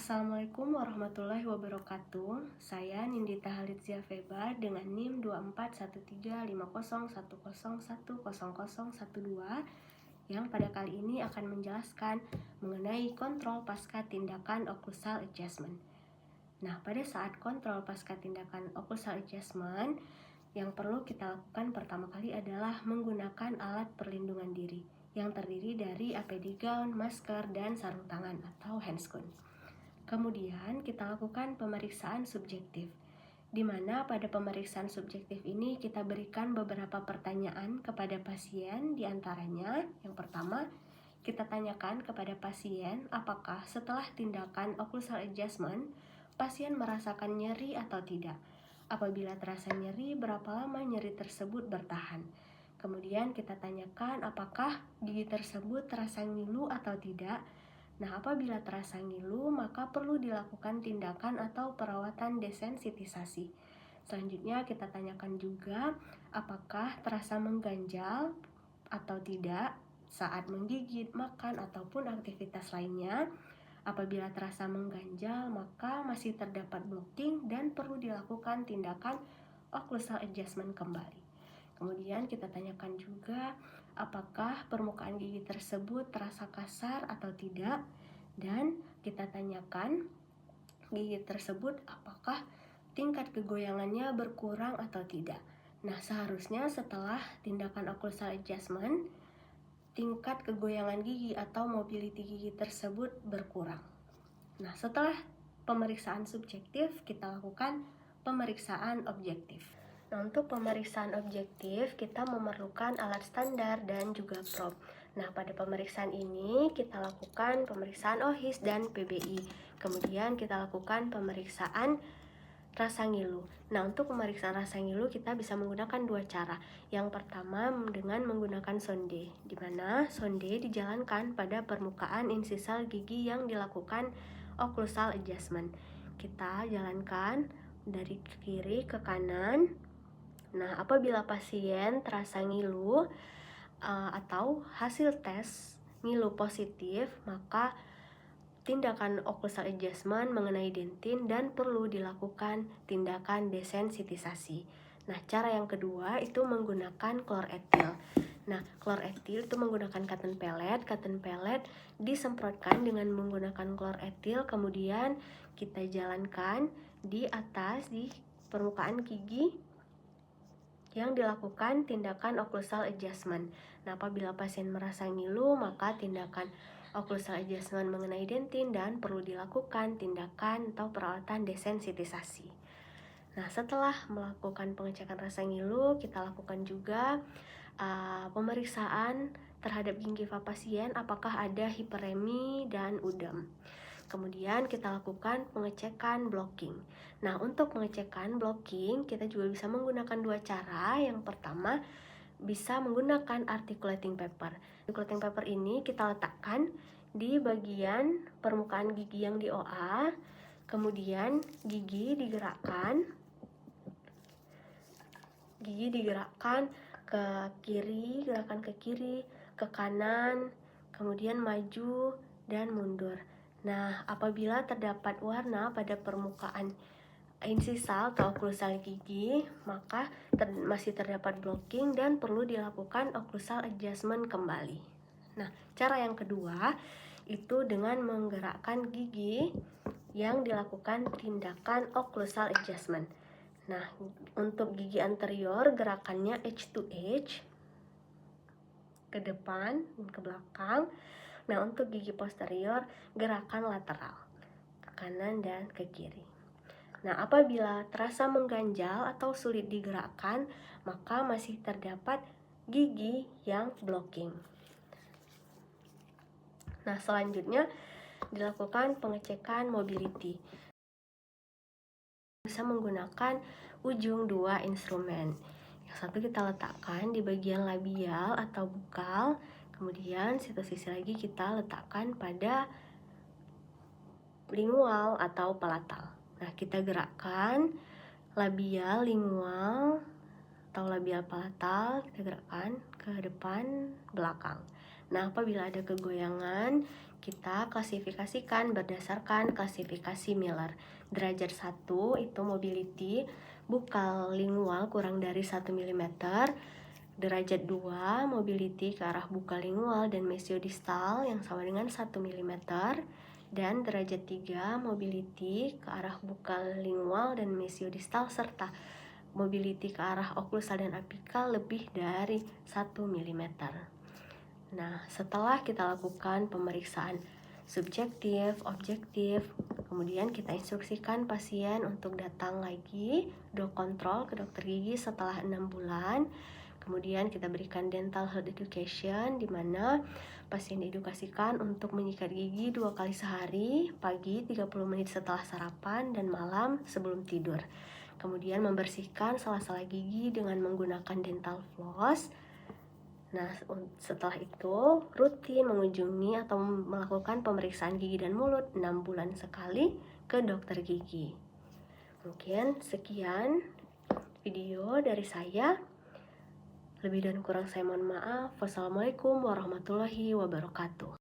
Assalamualaikum warahmatullahi wabarakatuh. Saya Nindita Halidzia Feba dengan NIM 24135010101012 yang pada kali ini akan menjelaskan mengenai kontrol pasca tindakan occlusal adjustment. Nah, pada saat kontrol pasca tindakan occlusal adjustment, yang perlu kita lakukan pertama kali adalah menggunakan alat perlindungan diri yang terdiri dari APD gown, masker, dan sarung tangan atau handscoon. Kemudian kita lakukan pemeriksaan subjektif, di mana pada pemeriksaan subjektif ini kita berikan beberapa pertanyaan kepada pasien, di antaranya yang pertama, kita tanyakan kepada pasien apakah setelah tindakan occlusal adjustment, pasien merasakan nyeri atau tidak. Apabila terasa nyeri, berapa lama nyeri tersebut bertahan. Kemudian kita tanyakan apakah gigi tersebut terasa ngilu atau tidak. Nah, apabila terasa ngilu, maka perlu dilakukan tindakan atau perawatan desensitisasi. Selanjutnya kita tanyakan juga apakah terasa mengganjal atau tidak saat menggigit, makan, ataupun aktivitas lainnya. Apabila terasa mengganjal, maka masih terdapat blocking dan perlu dilakukan tindakan occlusal adjustment kembali. Kemudian kita tanyakan juga apakah permukaan gigi tersebut terasa kasar atau tidak, dan kita tanyakan gigi tersebut apakah tingkat kegoyangannya berkurang atau tidak. Nah, seharusnya setelah tindakan occlusal adjustment, tingkat kegoyangan gigi atau mobility gigi tersebut berkurang. Nah, setelah pemeriksaan subjektif, kita lakukan pemeriksaan objektif. Nah, untuk pemeriksaan objektif, kita memerlukan alat standar dan juga probe. Nah, pada pemeriksaan ini kita lakukan pemeriksaan OHIS dan PBI. Kemudian kita lakukan pemeriksaan rasa ngilu. Nah, untuk pemeriksaan rasa ngilu kita bisa menggunakan dua cara. Yang pertama dengan menggunakan sonde, di mana sonde dijalankan pada permukaan insisal gigi yang dilakukan occlusal adjustment. Kita jalankan dari kiri ke kanan. Nah, apabila pasien terasa ngilu atau hasil tes ngilu positif, maka tindakan occlusal adjustment mengenai dentin dan perlu dilakukan tindakan desensitisasi. Nah, cara yang kedua itu menggunakan klor etil. Nah, klor etil itu menggunakan cotton pellet. Cotton pellet disemprotkan dengan menggunakan klor etil, kemudian kita jalankan di atas di permukaan gigi yang dilakukan tindakan occlusal adjustment. Nah, apabila pasien merasa ngilu, maka tindakan occlusal adjustment mengenai dentin dan perlu dilakukan tindakan atau perawatan desensitisasi. Nah, setelah melakukan pengecekan rasa ngilu, kita lakukan juga pemeriksaan terhadap gingiva pasien apakah ada hiperemi dan udem. Kemudian kita lakukan pengecekan blocking. Nah, untuk pengecekan blocking kita juga bisa menggunakan dua cara. Yang pertama bisa menggunakan articulating paper. Articulating paper ini kita letakkan di bagian permukaan gigi yang di OA. Kemudian gigi digerakkan ke kiri, gerakan ke kiri, ke kanan, kemudian maju dan mundur. Nah, apabila terdapat warna pada permukaan insisal atau occlusal gigi, maka masih terdapat blocking dan perlu dilakukan occlusal adjustment kembali. Nah, cara yang kedua itu dengan menggerakkan gigi yang dilakukan tindakan occlusal adjustment. Nah, untuk gigi anterior gerakannya edge to edge, ke depan dan ke belakang. Nah, untuk gigi posterior gerakan lateral, ke kanan dan ke kiri. Nah, apabila terasa mengganjal atau sulit digerakkan, maka masih terdapat gigi yang blocking. Nah, selanjutnya dilakukan pengecekan mobility. Bisa menggunakan ujung dua instrumen. Yang satu kita letakkan di bagian labial atau bukal, kemudian satu sisi lagi kita letakkan pada lingual atau palatal. Nah, kita gerakkan labial, lingual, atau labial palatal, kita gerakkan ke depan, belakang. Nah, apabila ada kegoyangan, kita klasifikasikan berdasarkan klasifikasi Miller. Derajat 1 itu mobility bukal lingual kurang dari 1 mm. Derajat 2 mobility ke arah bukal lingual dan mesiodistal yang sama dengan 1 mm. Dan derajat 3 mobility ke arah bukal lingual dan mesiodistal serta mobility ke arah oklusal dan apikal lebih dari 1 mm. Nah, setelah kita lakukan pemeriksaan subjektif, objektif, kemudian kita instruksikan pasien untuk datang lagi kontrol ke dokter gigi setelah 6 bulan. Kemudian kita berikan dental health education, di mana pasien diedukasikan untuk menyikat gigi 2 kali sehari, pagi 30 menit setelah sarapan dan malam sebelum tidur. Kemudian membersihkan sela-sela gigi dengan menggunakan dental floss. Nah, setelah itu rutin mengunjungi atau melakukan pemeriksaan gigi dan mulut 6 bulan sekali ke dokter gigi. Mungkin sekian video dari saya. Lebih dan kurang saya mohon maaf. Wassalamualaikum warahmatullahi wabarakatuh.